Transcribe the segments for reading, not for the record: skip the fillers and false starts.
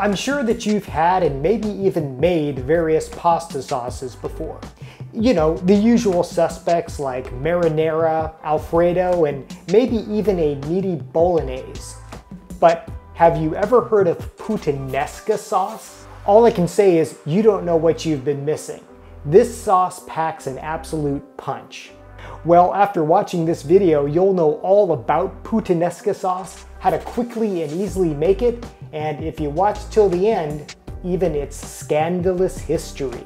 I'm sure that you've had and maybe even made various pasta sauces before. You know, the usual suspects like marinara, Alfredo, and maybe even a meaty bolognese. But have you ever heard of Puttanesca sauce? All I can say is you don't know what you've been missing. This sauce packs an absolute punch. Well, after watching this video, you'll know all about Puttanesca sauce, how to quickly and easily make it, and if you watch till the end, even its scandalous history.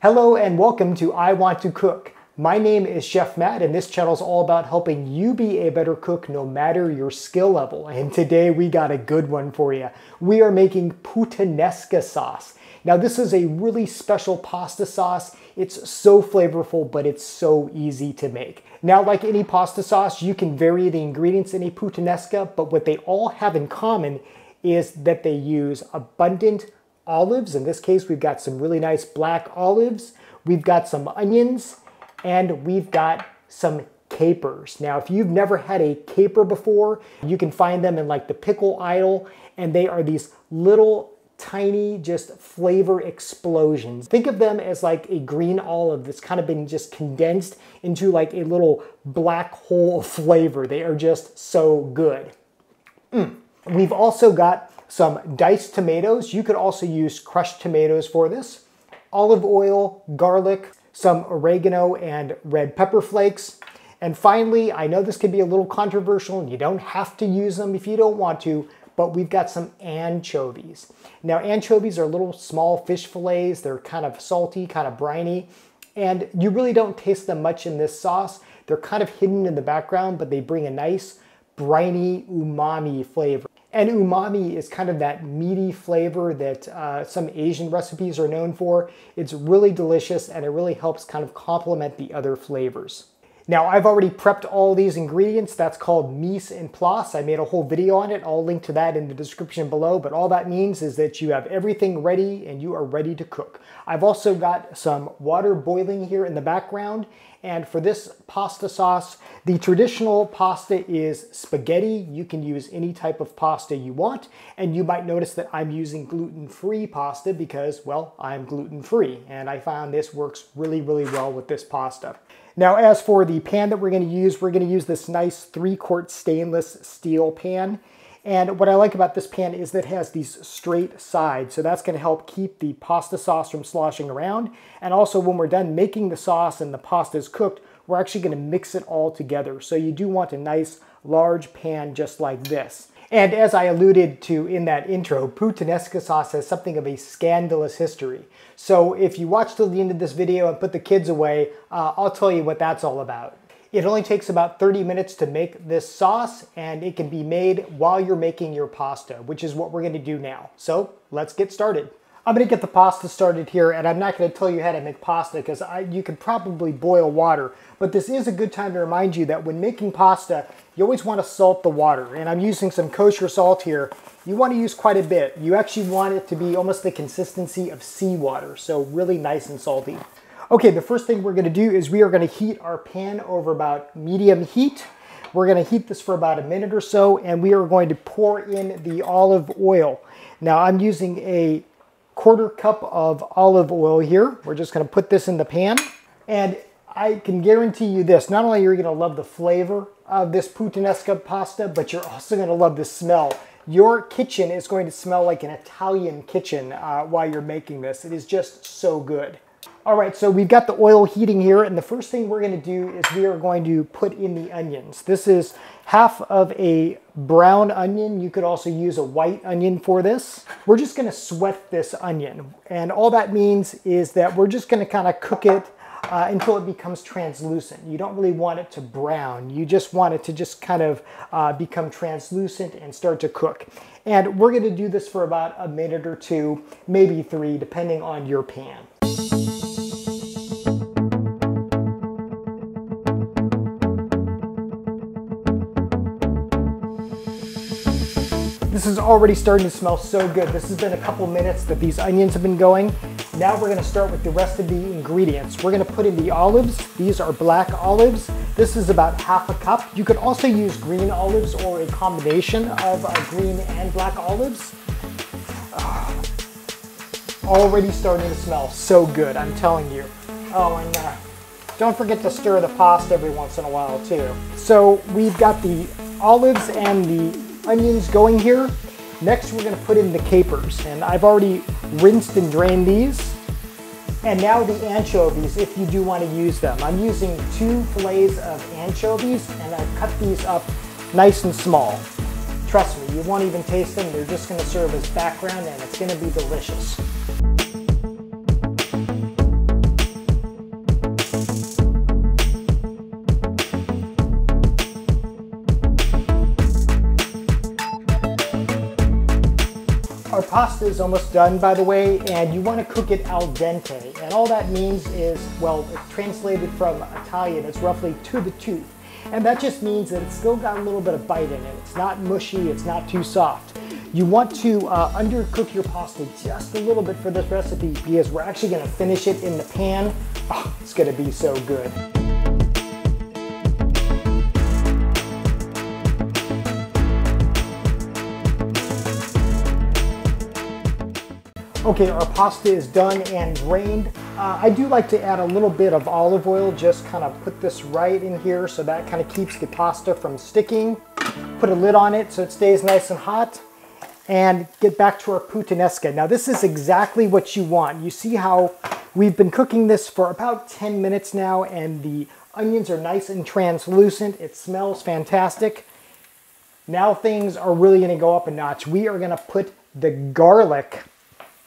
Hello and welcome to I Want to Cook. My name is Chef Matt and this channel is all about helping you be a better cook no matter your skill level. And today we got a good one for you. We are making Puttanesca sauce. Now this is a really special pasta sauce. It's so flavorful, but it's so easy to make. Now, like any pasta sauce, you can vary the ingredients in a Puttanesca, but what they all have in common is that they use abundant olives. In this case, we've got some really nice black olives. We've got some onions and we've got some capers. Now, if you've never had a caper before, you can find them in like the pickle aisle, and they are these little tiny just flavor explosions. Think of them as like a green olive that's kind of been just condensed into like a little black hole of flavor. They are just so good. We've also got some diced tomatoes. You could also use crushed tomatoes for this. Olive oil, garlic, some oregano and red pepper flakes. And finally, I know this could be a little controversial and you don't have to use them if you don't want to, but we've got some anchovies. Now, anchovies are little small fish fillets. They're kind of salty, kind of briny, and you really don't taste them much in this sauce. They're kind of hidden in the background, but they bring a nice briny umami flavor. And umami is kind of that meaty flavor that some Asian recipes are known for. It's really delicious and it really helps kind of complement the other flavors. Now, I've already prepped all these ingredients. That's called mise en place. I made a whole video on it. I'll link to that in the description below, but all that means is that you have everything ready and you are ready to cook. I've also got some water boiling here in the background, and for this pasta sauce, the traditional pasta is spaghetti. You can use any type of pasta you want, and you might notice that I'm using gluten-free pasta because, well, I'm gluten-free, and I found this works really, really well with this pasta. Now, as for the pan that we're going to use this nice 3-quart stainless steel pan. And what I like about this pan is that it has these straight sides. So that's going to help keep the pasta sauce from sloshing around. And also when we're done making the sauce and the pasta is cooked, we're actually going to mix it all together. So you do want a nice large pan just like this. And as I alluded to in that intro, Puttanesca sauce has something of a scandalous history. So if you watch till the end of this video and put the kids away, I'll tell you what that's all about. It only takes about 30 minutes to make this sauce, and it can be made while you're making your pasta, which is what we're going to do now. So let's get started. I'm going to get the pasta started here, and I'm not going to tell you how to make pasta because you could probably boil water, but this is a good time to remind you that when making pasta, you always want to salt the water, and I'm using some kosher salt here. You want to use quite a bit. You actually want it to be almost the consistency of seawater, so really nice and salty. Okay, the first thing we're going to do is we are going to heat our pan over about medium heat. We're going to heat this for about a minute or so, and we are going to pour in the olive oil. Now, I'm using a 1/4 cup of olive oil here. We're just going to put this in the pan, and I can guarantee you this. Not only are you going to love the flavor of this Puttanesca pasta, but you're also going to love the smell. Your kitchen is going to smell like an Italian kitchen while you're making this. It is just so good. All right, so we've got the oil heating here, and the first thing we're going to do is we are going to put in the onions. This is half of a brown onion. You could also use a white onion for this. We're just going to sweat this onion, and all that means is that we're just going to kind of cook it until it becomes translucent. You don't really want it to brown. You just want it to just kind of become translucent and start to cook. And we're going to do this for about a minute or two, maybe 3, depending on your pan. This is already starting to smell so good. This has been a couple minutes that these onions have been going. Now we're going to start with the rest of the ingredients. We're going to put in the olives. These are black olives. This is about half a cup. You could also use green olives or a combination of green and black olives. Already starting to smell so good, I'm telling you. Oh, and don't forget to stir the pasta every once in a while too. So we've got the olives and the onions going here. Next, we're gonna put in the capers, and I've already rinsed and drained these. And now the anchovies, if you do want to use them. I'm using 2 fillets of anchovies, and I've cut these up nice and small. Trust me, you won't even taste them. They're just going to serve as background, and it's going to be delicious. Our pasta is almost done, by the way, and you want to cook it al dente. And all that means is, well, translated from Italian, it's roughly to the tooth. And that just means that it's still got a little bit of bite in it. It's not mushy, it's not too soft. You want to undercook your pasta just a little bit for this recipe because we're actually going to finish it in the pan. Oh, it's going to be so good. Okay, our pasta is done and drained. I do like to add a little bit of olive oil, just kind of put this right in here so that kind of keeps the pasta from sticking. Put a lid on it so it stays nice and hot. And get back to our Puttanesca. Now this is exactly what you want. You see how we've been cooking this for about 10 minutes now, and the onions are nice and translucent. It smells fantastic. Now things are really gonna go up a notch. We are gonna put the garlic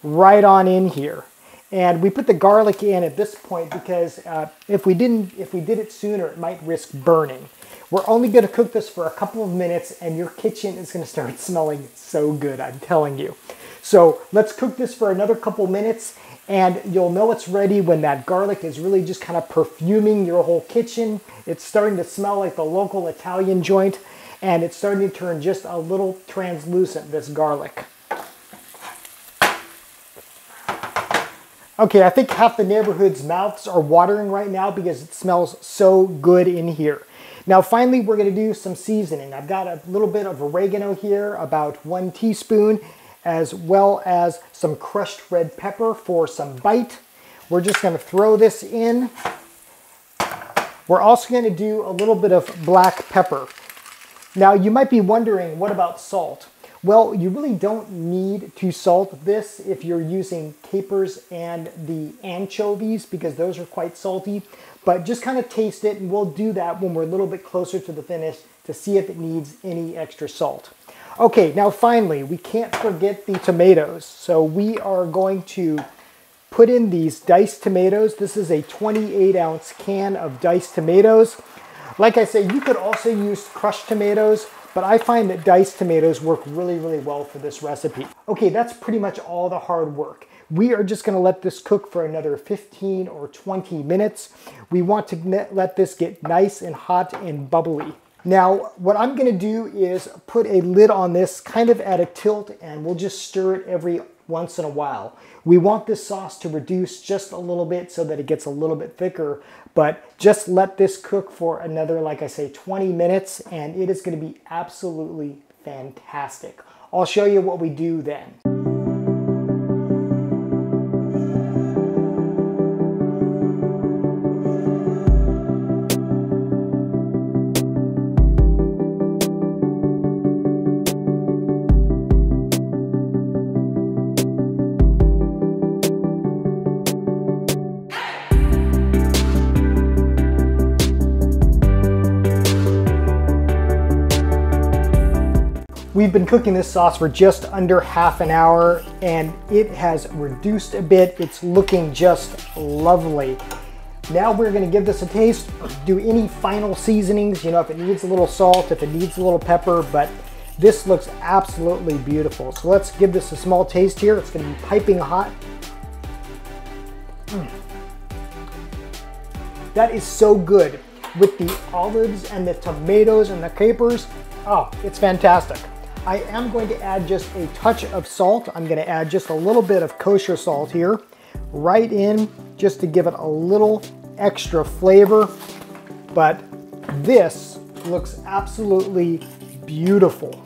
right on in here. And we put the garlic in at this point because if we did it sooner, it might risk burning. We're only gonna cook this for a couple of minutes and your kitchen is gonna start smelling so good, I'm telling you. So let's cook this for another couple minutes, and you'll know it's ready when that garlic is really just kind of perfuming your whole kitchen. It's starting to smell like the local Italian joint, and it's starting to turn just a little translucent, this garlic. Okay, I think half the neighborhood's mouths are watering right now because it smells so good in here. Now finally, we're gonna do some seasoning. I've got a little bit of oregano here, about 1 teaspoon, as well as some crushed red pepper for some bite. We're just gonna throw this in. We're also gonna do a little bit of black pepper. Now you might be wondering, what about salt? Well, you really don't need to salt this if you're using capers and the anchovies because those are quite salty, but just kind of taste it, and we'll do that when we're a little bit closer to the finish to see if it needs any extra salt. Okay, now finally, we can't forget the tomatoes. So we are going to put in these diced tomatoes. This is a 28-ounce can of diced tomatoes. Like I said, you could also use crushed tomatoes, but I find that diced tomatoes work really, really well for this recipe. Okay, that's pretty much all the hard work. We are just gonna let this cook for another 15 or 20 minutes. We want to let this get nice and hot and bubbly. Now, what I'm gonna do is put a lid on this kind of at a tilt, and we'll just stir it every once in a while. We want this sauce to reduce just a little bit so that it gets a little bit thicker, but just let this cook for another, like I say, 20 minutes, and it is gonna be absolutely fantastic. I'll show you what we do then. We've been cooking this sauce for just under half an hour, and it has reduced a bit. It's looking just lovely. Now we're gonna give this a taste, do any final seasonings, you know, if it needs a little salt, if it needs a little pepper, but this looks absolutely beautiful. So let's give this a small taste here. It's gonna be piping hot. That is so good with the olives and the tomatoes and the capers. Oh, it's fantastic. I am going to add just a touch of salt. I'm going to add just a little bit of kosher salt here, right in, just to give it a little extra flavor. But this looks absolutely beautiful.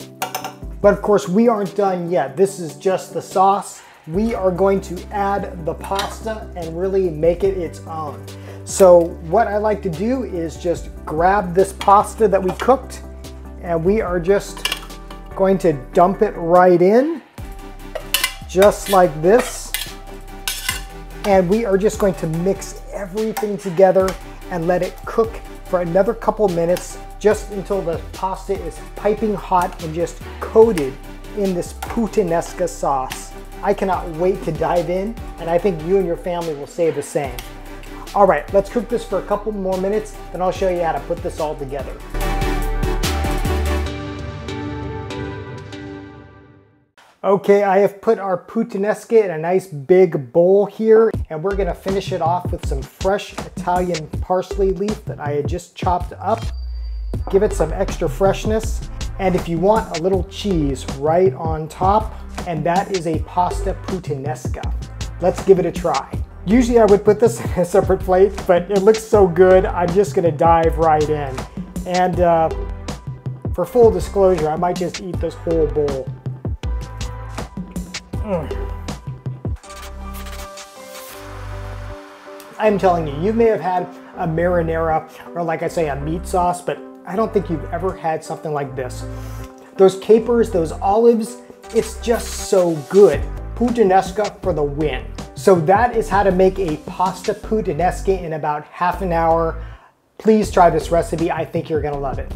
But of course, we aren't done yet. This is just the sauce. We are going to add the pasta and really make it its own. So what I like to do is just grab this pasta that we cooked, and we are just going to dump it right in, just like this. And we are just going to mix everything together and let it cook for another couple minutes, just until the pasta is piping hot and just coated in this Puttanesca sauce. I cannot wait to dive in, and I think you and your family will say the same. All right, let's cook this for a couple more minutes, then I'll show you how to put this all together. Okay, I have put our Puttanesca in a nice big bowl here, and we're gonna finish it off with some fresh Italian parsley leaf that I had just chopped up. Give it some extra freshness, and if you want, a little cheese right on top, and that is a pasta Puttanesca. Let's give it a try. Usually I would put this in a separate plate, but it looks so good, I'm just gonna dive right in. And for full disclosure, I might just eat this whole bowl. I'm telling you, you may have had a marinara, or like I say, a meat sauce, but I don't think you've ever had something like this. Those capers, those olives, it's just so good. Puttanesca for the win. So that is how to make a pasta Puttanesca in about half an hour. Please try this recipe, I think you're gonna love it.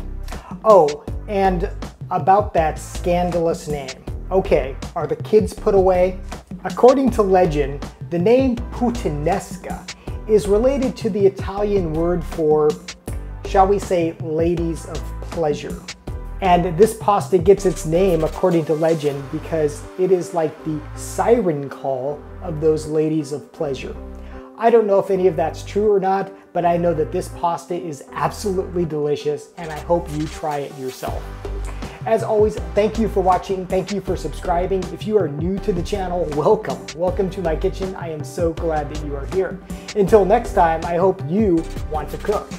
Oh, and about that scandalous name. Okay, are the kids put away? According to legend, the name Puttanesca is related to the Italian word for, shall we say, ladies of pleasure. And this pasta gets its name, according to legend, because it is like the siren call of those ladies of pleasure. I don't know if any of that's true or not, but I know that this pasta is absolutely delicious, and I hope you try it yourself. As always, thank you for watching. Thank you for subscribing. If you are new to the channel, welcome. Welcome to my kitchen. I am so glad that you are here. Until next time, I hope you want to cook.